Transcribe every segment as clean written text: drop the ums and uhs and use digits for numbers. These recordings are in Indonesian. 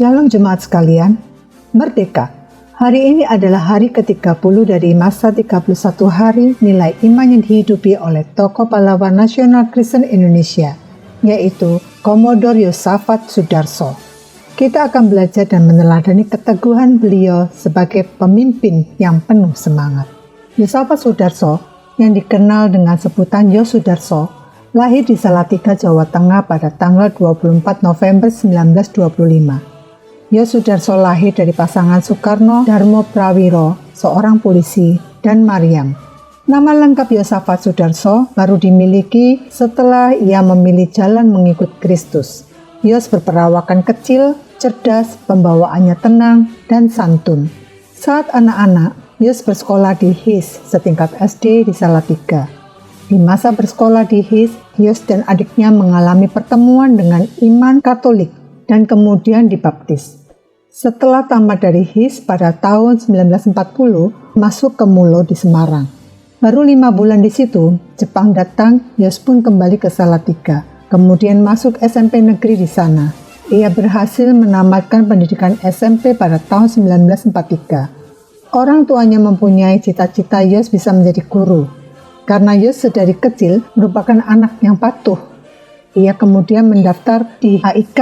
Shalom jemaat sekalian, Merdeka. Hari ini adalah hari ke-30 dari masa 31 hari nilai iman yang dihidupi oleh tokoh pahlawan nasional Kristen Indonesia, yaitu Komodor Yosafat Sudarso. Kita akan belajar dan meneladani keteguhan beliau sebagai pemimpin yang penuh semangat. Yosafat Sudarso, yang dikenal dengan sebutan Yos Sudarso, lahir di Salatiga, Jawa Tengah pada tanggal 24 November 1925. Yos Sudarso lahir dari pasangan Soekarno Darmo Prawiro, seorang polisi, dan Maryam. Nama lengkap Yosafat Sudarso baru dimiliki setelah ia memilih jalan mengikut Kristus. Yos berperawakan kecil, cerdas, pembawaannya tenang, dan santun. Saat anak-anak, Yos bersekolah di HIS setingkat SD di Salatiga. Di masa bersekolah di HIS, Yos dan adiknya mengalami pertemuan dengan iman Katolik dan kemudian dibaptis. Setelah tamat dari HIS pada tahun 1940, masuk ke Mulo di Semarang. Baru 5 bulan di situ, Jepang datang, Yos pun kembali ke Salatiga. Kemudian masuk SMP negeri di sana. Ia berhasil menamatkan pendidikan SMP pada tahun 1943. Orang tuanya mempunyai cita-cita Yos bisa menjadi guru. Karena Yos sedari kecil merupakan anak yang patuh. Ia kemudian mendaftar di HIK,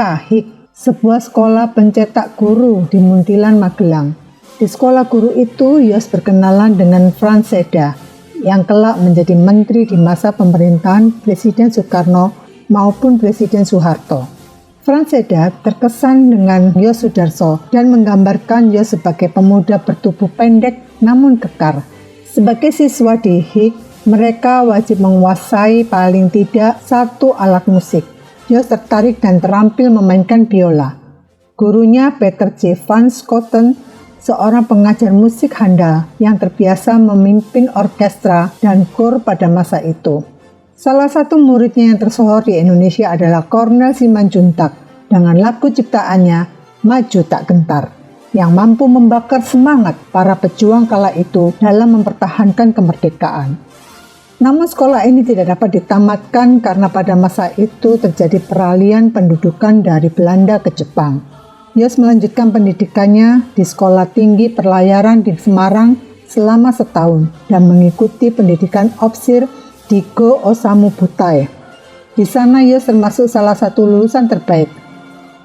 sebuah sekolah pencetak guru di Muntilan, Magelang. Di sekolah guru itu, Yos berkenalan dengan Frans Seda, yang kelak menjadi menteri di masa pemerintahan Presiden Soekarno maupun Presiden Soeharto. Frans Seda terkesan dengan Yos Sudarso dan menggambarkan Yos sebagai pemuda bertubuh pendek namun kekar. Sebagai siswa di HIK, mereka wajib menguasai paling tidak 1 alat musik. Yos tertarik dan terampil memainkan biola. Gurunya Peter J. van Schoten, seorang pengajar musik handal yang terbiasa memimpin orkestra dan kor pada masa itu. Salah satu muridnya yang tersohor di Indonesia adalah Cornel Simanjuntak dengan lagu ciptaannya Maju Tak Gentar, yang mampu membakar semangat para pejuang kala itu dalam mempertahankan kemerdekaan. Namun sekolah ini tidak dapat ditamatkan karena pada masa itu terjadi peralihan pendudukan dari Belanda ke Jepang. Yos melanjutkan pendidikannya di Sekolah Tinggi Perlayaran di Semarang selama setahun dan mengikuti pendidikan opsir di Go Osamu Butai. Di sana Yos termasuk salah satu lulusan terbaik.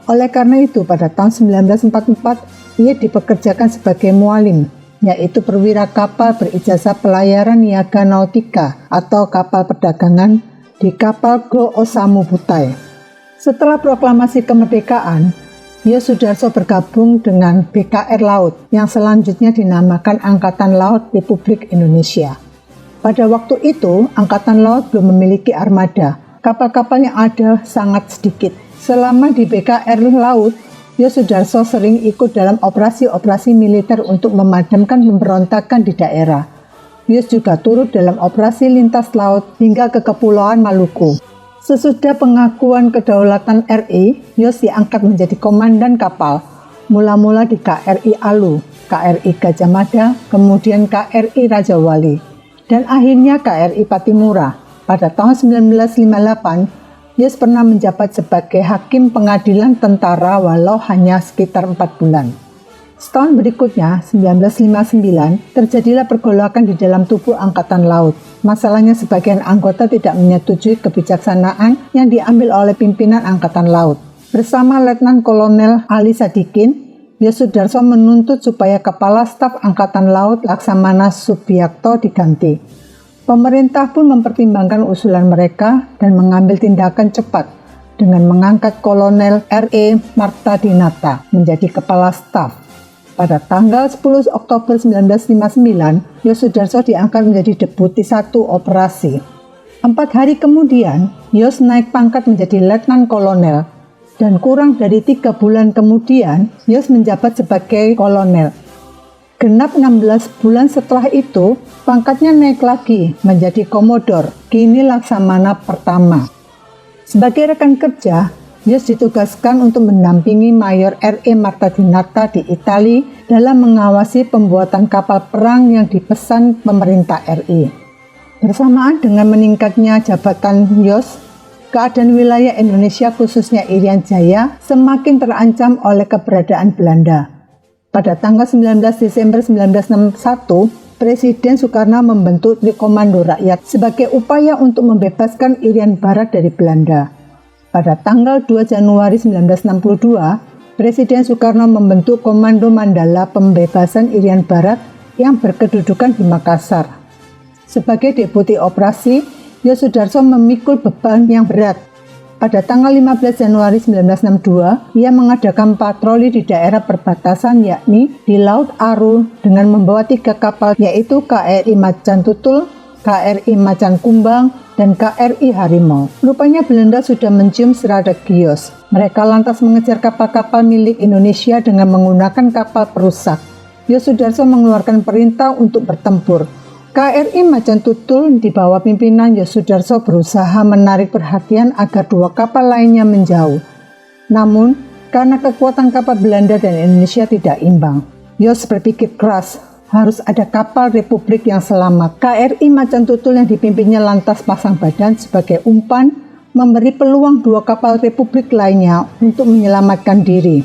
Oleh karena itu pada tahun 1944 ia dipekerjakan sebagai mualim, yaitu perwira kapal berijazah pelayaran niaga nautika atau kapal perdagangan di kapal Go Osamu Butai. Setelah proklamasi kemerdekaan, Yos Sudarso bergabung dengan BKR Laut yang selanjutnya dinamakan Angkatan Laut Republik Indonesia. Pada waktu itu, Angkatan Laut belum memiliki armada. Kapal-kapal yang ada sangat sedikit. Selama di BKR Laut, Yos Sudarso sering ikut dalam operasi-operasi militer untuk memadamkan pemberontakan di daerah. Yos juga turut dalam operasi lintas laut hingga ke Kepulauan Maluku. Sesudah pengakuan kedaulatan RI, Yos diangkat menjadi komandan kapal, mula-mula di KRI Alu, KRI Gajah Mada, kemudian KRI Raja Wali, dan akhirnya KRI Patimura. Pada tahun 1958, Yos pernah menjabat sebagai hakim pengadilan tentara walau hanya sekitar 4 bulan. Setahun berikutnya, 1959, terjadilah pergolakan di dalam tubuh Angkatan Laut. Masalahnya sebagian anggota tidak menyetujui kebijaksanaan yang diambil oleh pimpinan Angkatan Laut. Bersama Letnan Kolonel Ali Sadikin, Yos Sudarso menuntut supaya Kepala Staf Angkatan Laut Laksamana Subiakto diganti. Pemerintah pun mempertimbangkan usulan mereka dan mengambil tindakan cepat dengan mengangkat Kolonel R.E. Martadinata menjadi Kepala Staf. Pada tanggal 10 Oktober 1959, Yos Sudarso diangkat menjadi Deputi 1 Operasi. 4 hari kemudian, Yos naik pangkat menjadi Letnan Kolonel dan kurang dari 3 bulan kemudian, Yos menjabat sebagai Kolonel. Genap 16 bulan setelah itu, pangkatnya naik lagi menjadi Komodor, kini Laksamana Pertama. Sebagai rekan kerja, Yos ditugaskan untuk mendampingi Mayor R.E. Martadinata di Italia dalam mengawasi pembuatan kapal perang yang dipesan pemerintah RI. Bersamaan dengan meningkatnya jabatan Yos, keadaan wilayah Indonesia khususnya Irian Jaya semakin terancam oleh keberadaan Belanda. Pada tanggal 19 Desember 1961, Presiden Soekarno membentuk Trikomando Rakyat sebagai upaya untuk membebaskan Irian Barat dari Belanda. Pada tanggal 2 Januari 1962, Presiden Soekarno membentuk Komando Mandala Pembebasan Irian Barat yang berkedudukan di Makassar. Sebagai deputi operasi, Yosudarso memikul beban yang berat. Pada tanggal 15 Januari 1962, ia mengadakan patroli di daerah perbatasan yakni di Laut Aru dengan membawa 3 kapal yaitu KRI Macan Tutul, KRI Macan Kumbang, dan KRI Harimau. Rupanya Belanda sudah mencium strategius. Mereka lantas mengejar kapal-kapal milik Indonesia dengan menggunakan kapal perusak. Yosudarso mengeluarkan perintah untuk bertempur. KRI Macan Tutul di bawah pimpinan Yosudarso berusaha menarik perhatian agar 2 kapal lainnya menjauh. Namun, karena kekuatan kapal Belanda dan Indonesia tidak imbang, Yos berpikir keras, harus ada kapal Republik yang selamat. KRI Macan Tutul yang dipimpinnya lantas pasang badan sebagai umpan, memberi peluang 2 kapal Republik lainnya untuk menyelamatkan diri.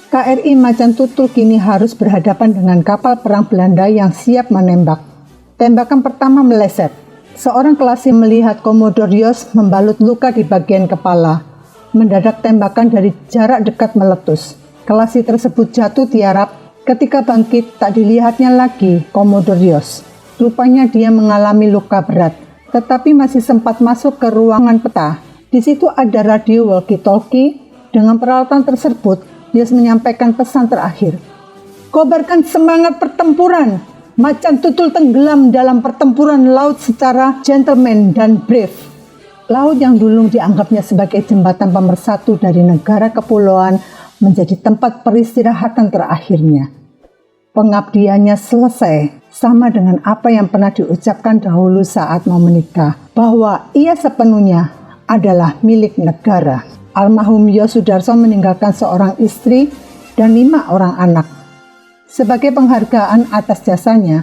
KRI Macan Tutul kini harus berhadapan dengan kapal perang Belanda yang siap menembak. Tembakan pertama meleset. Seorang Kelasi melihat Komodor Yos membalut luka di bagian kepala. Mendadak tembakan dari jarak dekat meletus. Kelasi tersebut jatuh tiarap. Ketika bangkit, tak dilihatnya lagi Komodor Yos. Rupanya dia mengalami luka berat, tetapi masih sempat masuk ke ruangan peta. Di situ ada radio walkie-talkie. Dengan peralatan tersebut, Yos menyampaikan pesan terakhir. Kobarkan semangat pertempuran. Macan Tutul tenggelam dalam pertempuran laut secara gentleman dan brave. Laut yang dulu dianggapnya sebagai jembatan pemersatu dari negara kepulauan menjadi tempat peristirahatan terakhirnya. Pengabdiannya selesai, sama dengan apa yang pernah diucapkan dahulu saat mau menikah, bahwa ia sepenuhnya adalah milik negara. Almarhum Yosudarso meninggalkan seorang istri dan 5 orang anak. Sebagai penghargaan atas jasanya,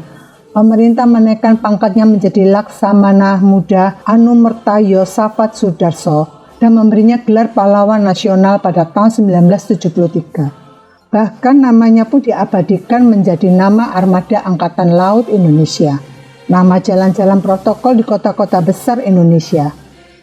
pemerintah menaikkan pangkatnya menjadi Laksamana Muda Anumerta Yosafat Sudarso dan memberinya gelar pahlawan nasional pada tahun 1973. Bahkan namanya pun diabadikan menjadi nama Armada Angkatan Laut Indonesia, nama jalan-jalan protokol di kota-kota besar Indonesia,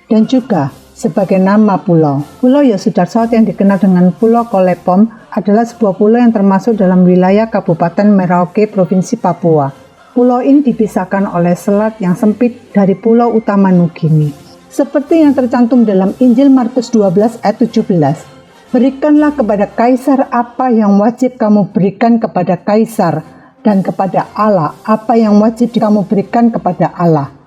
dan juga sebagai nama pulau. Pulau Yosudarso yang dikenal dengan Pulau Kolepom adalah sebuah pulau yang termasuk dalam wilayah Kabupaten Merauke, Provinsi Papua. Pulau ini dipisahkan oleh selat yang sempit dari pulau utama Nugini. Seperti yang tercantum dalam Injil Markus 12 ayat 17. Berikanlah kepada Kaisar apa yang wajib kamu berikan kepada Kaisar, dan kepada Allah apa yang wajib kamu berikan kepada Allah.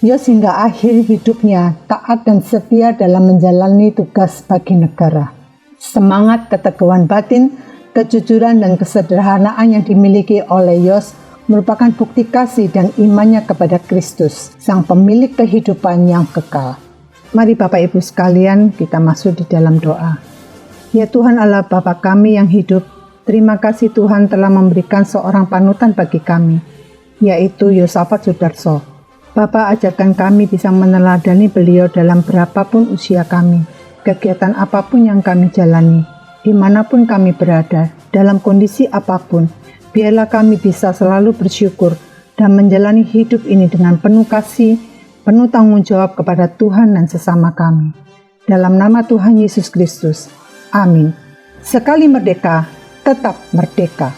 Yos hingga akhir hidupnya taat dan setia dalam menjalani tugas bagi negara. Semangat keteguhan batin, kejujuran dan kesederhanaan yang dimiliki oleh Yos merupakan bukti kasih dan imannya kepada Kristus, sang pemilik kehidupan yang kekal. Mari Bapak Ibu sekalian, kita masuk di dalam doa. Ya Tuhan Allah Bapa kami yang hidup, terima kasih Tuhan telah memberikan seorang panutan bagi kami, yaitu Yosafat Sudarso. Bapa ajarkan kami bisa meneladani beliau dalam berapapun usia kami, kegiatan apapun yang kami jalani, dimanapun kami berada, dalam kondisi apapun. Biarlah kami bisa selalu bersyukur dan menjalani hidup ini dengan penuh kasih, penuh tanggung jawab kepada Tuhan dan sesama kami. Dalam nama Tuhan Yesus Kristus. Amin. Sekali merdeka, tetap merdeka.